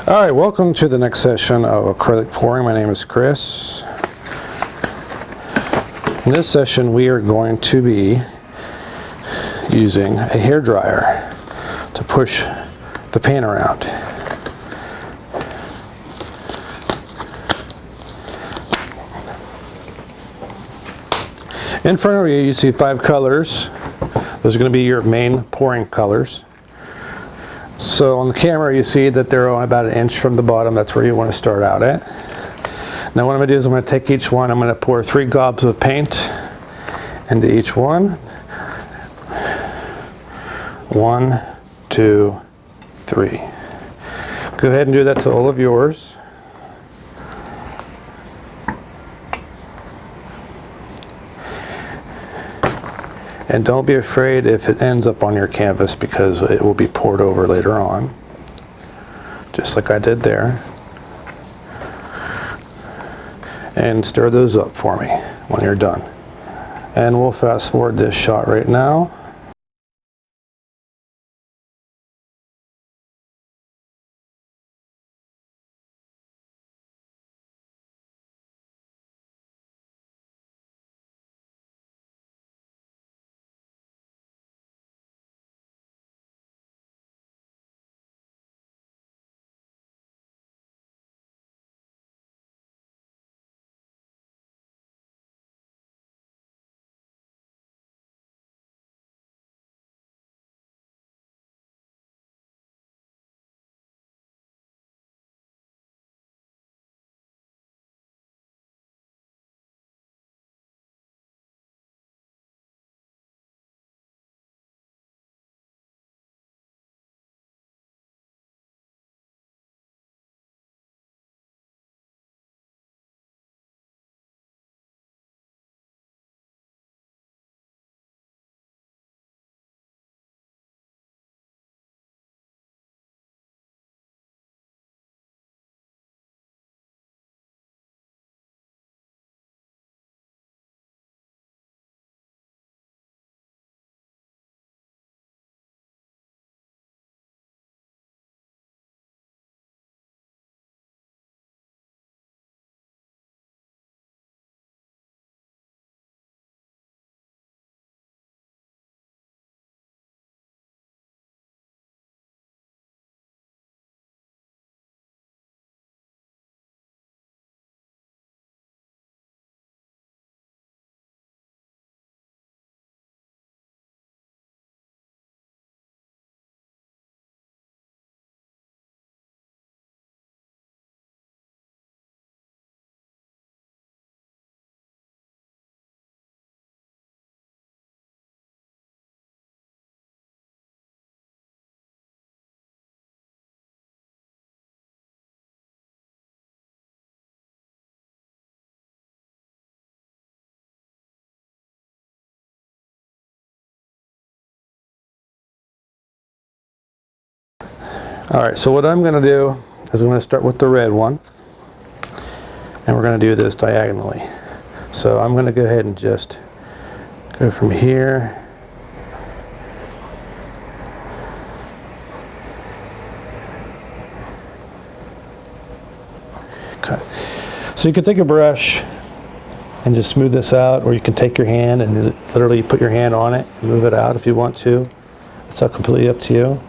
Alright, welcome to the next session of acrylic pouring. My name is Chris. In this session we are going to be using a hair dryer to push the paint around. In front of you, you see 5 colors. Those are going to be your main pouring colors. So on the camera you see that they're only about 1 inch from the bottom. That's where you want to start out at. Now what I'm going to do is I'm going to take each one, I'm going to pour 3 gobs of paint into each one. 1, 2, 3. Go ahead and do that to all of yours. And don't be afraid if it ends up on your canvas, because it will be poured over later on, just like I did there. And stir those up for me when you're done. And we'll fast forward this shot right now. Alright, so what I'm going to do is I'm going to start with the red one, and we're going to do this diagonally. So I'm going to go ahead and just go from here So you can take a brush and just smooth this out, or you can take your hand and literally put your hand on it and move it out if you want to. It's all completely up to you.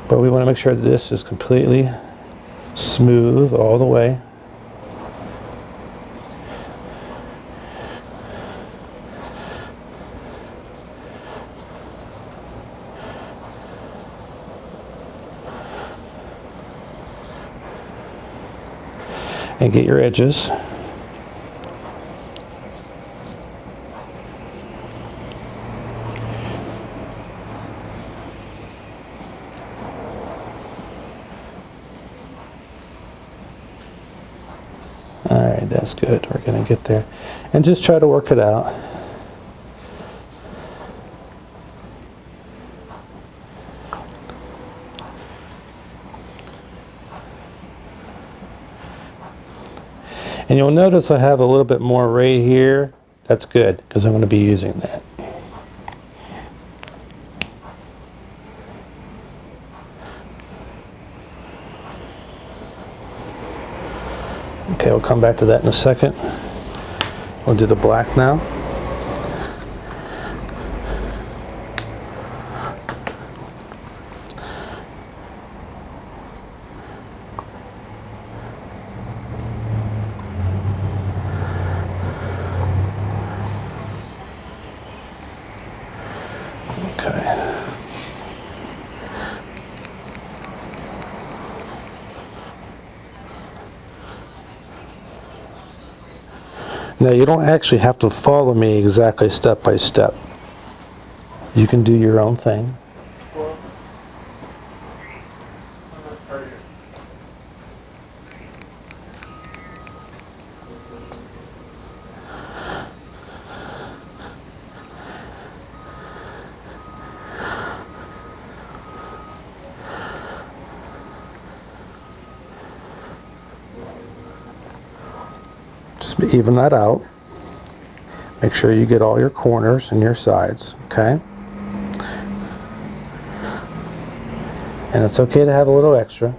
But we want to make sure that this is completely smooth all the way. And get your edges. Alright, that's good. We're going to get there. And just try to work it out. And you'll notice I have a little bit more right here. That's good, because I'm going to be using that. Okay, we'll come back to that in a second. We'll do the black now. Okay. Now you don't actually have to follow me exactly step by step. You can do your own thing. Just even that out. Make sure you get all your corners and your sides, okay? And it's okay to have a little extra.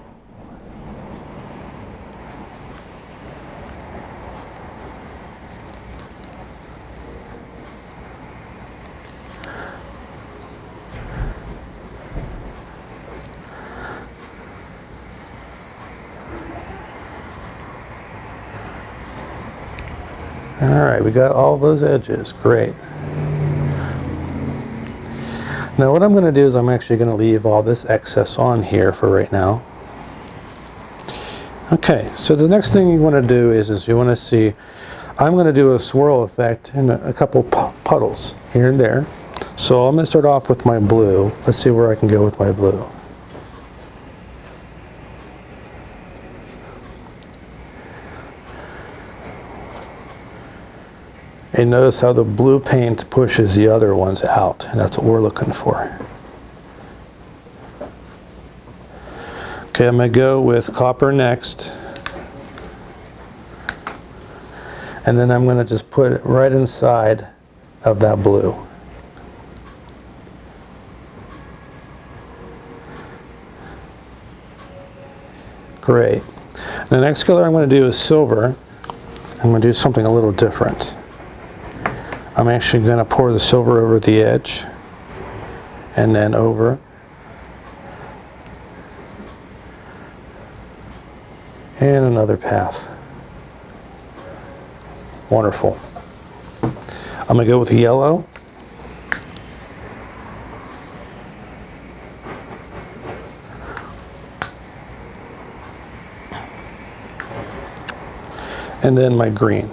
Alright, we got all those edges. Great. Now what I'm going to do is I'm actually going to leave all this excess on here for right now. Okay, so the next thing you want to do is you want to see, I'm going to do a swirl effect in a couple puddles here and there. So I'm going to start off with my blue. Let's see where I can go with my blue. And notice how the blue paint pushes the other ones out, and that's what we're looking for. Okay, I'm going to go with copper next. And then I'm going to just put it right inside of that blue. Great. The next color I'm going to do is silver. I'm going to do something a little different. I'm actually going to pour the silver over the edge and then over. And another path. Wonderful. I'm going to go with yellow. And then my green.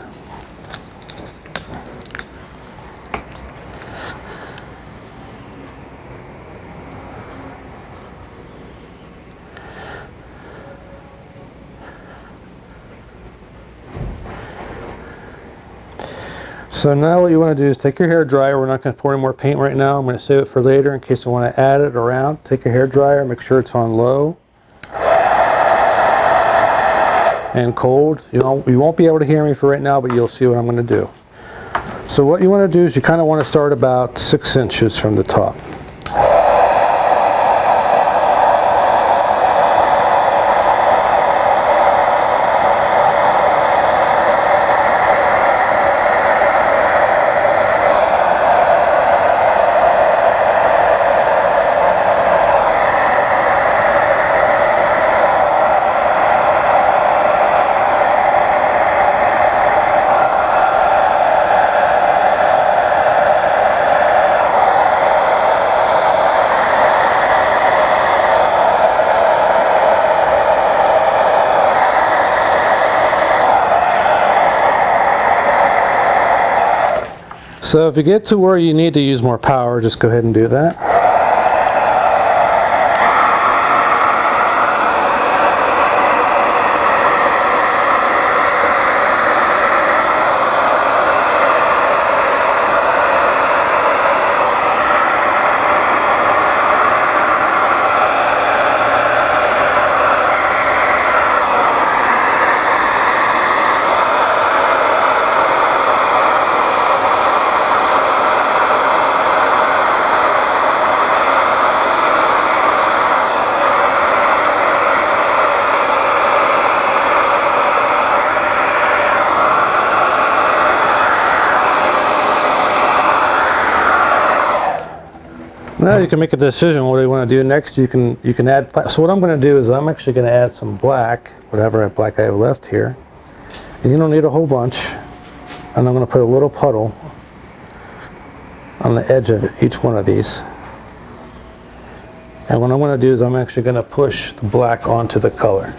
So now what you want to do is take your hair dryer. We're not going to pour any more paint right now. I'm going to save it for later in case I want to add it around. Take your hair dryer, make sure it's on low and cold. You won't be able to hear me for right now, but you'll see what I'm going to do. So what you want to do is you kind of want to start about 6 inches from the top. So if you get to where you need to use more power, just go ahead and do that. Now you can make a decision what do you want to do next. You can add, so what I'm going to do is I'm actually going to add some black, whatever black I have left here. And you don't need a whole bunch. And I'm going to put a little puddle on the edge of each one of these. And what I'm going to do is I'm actually going to push the black onto the color.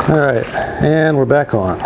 All right, and we're back on.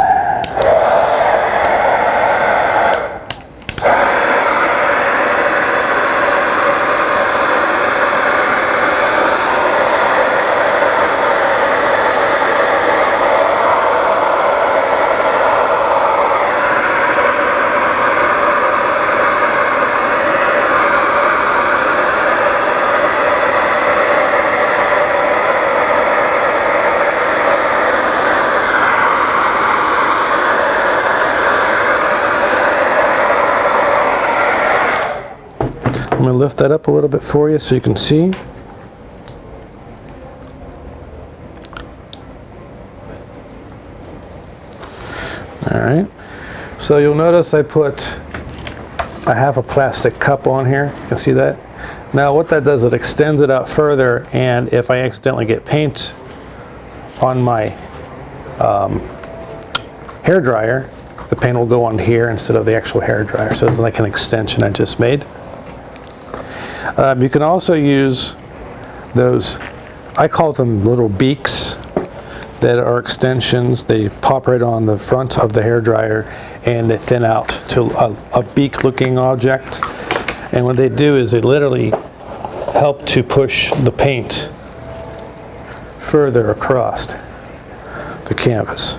I'm going to lift that up a little bit for you so you can see. Alright, so you'll notice I have a plastic cup on here. You can see that? Now what that does, it extends it out further, and if I accidentally get paint on my hair dryer, the paint will go on here instead of the actual hair dryer. So it's like an extension I just made. You can also use those, I call them little beaks, that are extensions. They pop right on the front of the hair dryer and they thin out to a beak looking object. And what they do is they literally help to push the paint further across the canvas.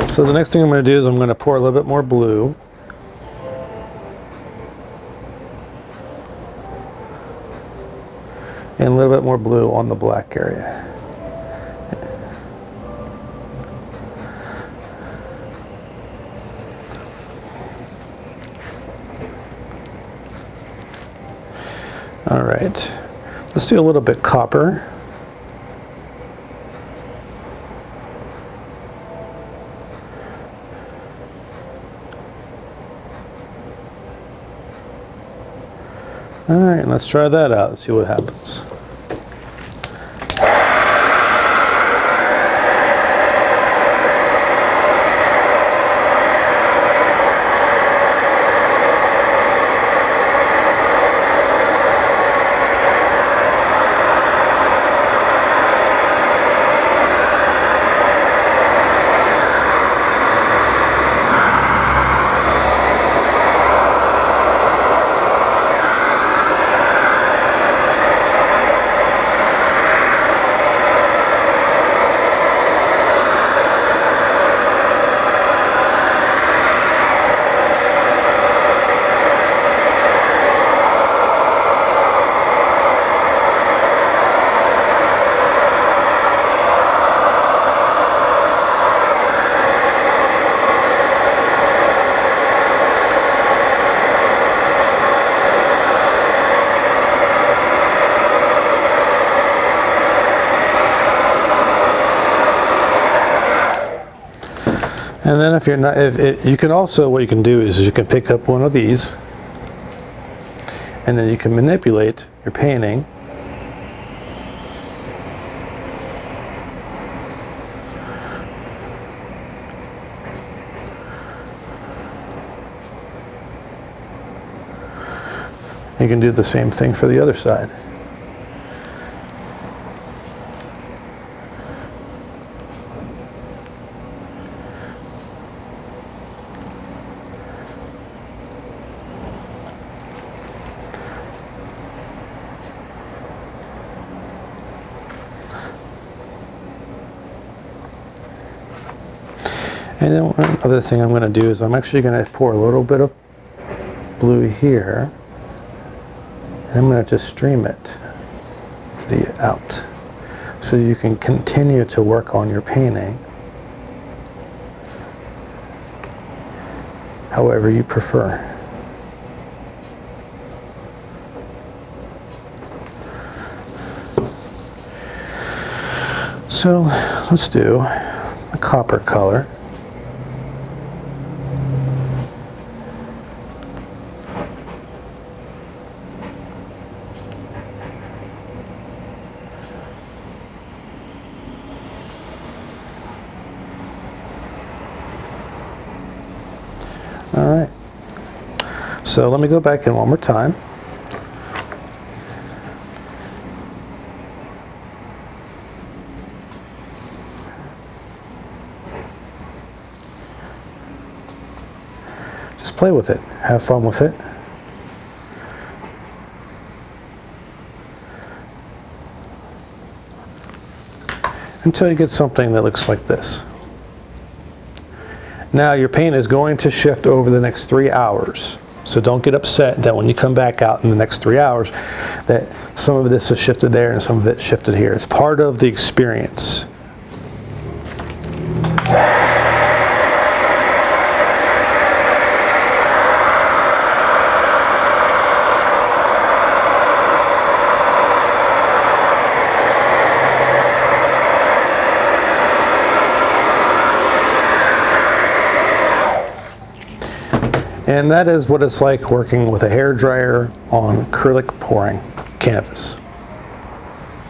So the next thing I'm going to do is I'm going to pour a little bit more blue. And a little bit more blue on the black area. All right, let's do a little bit copper. All right, let's try that out and see what happens. And then if you're not, you can also, what you can do is you can pick up one of these and then you can manipulate your painting. You can do the same thing for the other side. And then one other thing I'm going to do is I'm actually going to pour a little bit of blue here, and I'm going to just stream it to the out, so you can continue to work on your painting however you prefer. So let's do a copper color. All right, so let me go back in one more time. Just play with it, have fun with it. Until you get something that looks like this. Now your paint is going to shift over the next 3 hours. So don't get upset that when you come back out in the next 3 hours that some of this is shifted there and some of it shifted here. It's part of the experience. And that is what it's like working with a hair dryer on acrylic pouring canvas.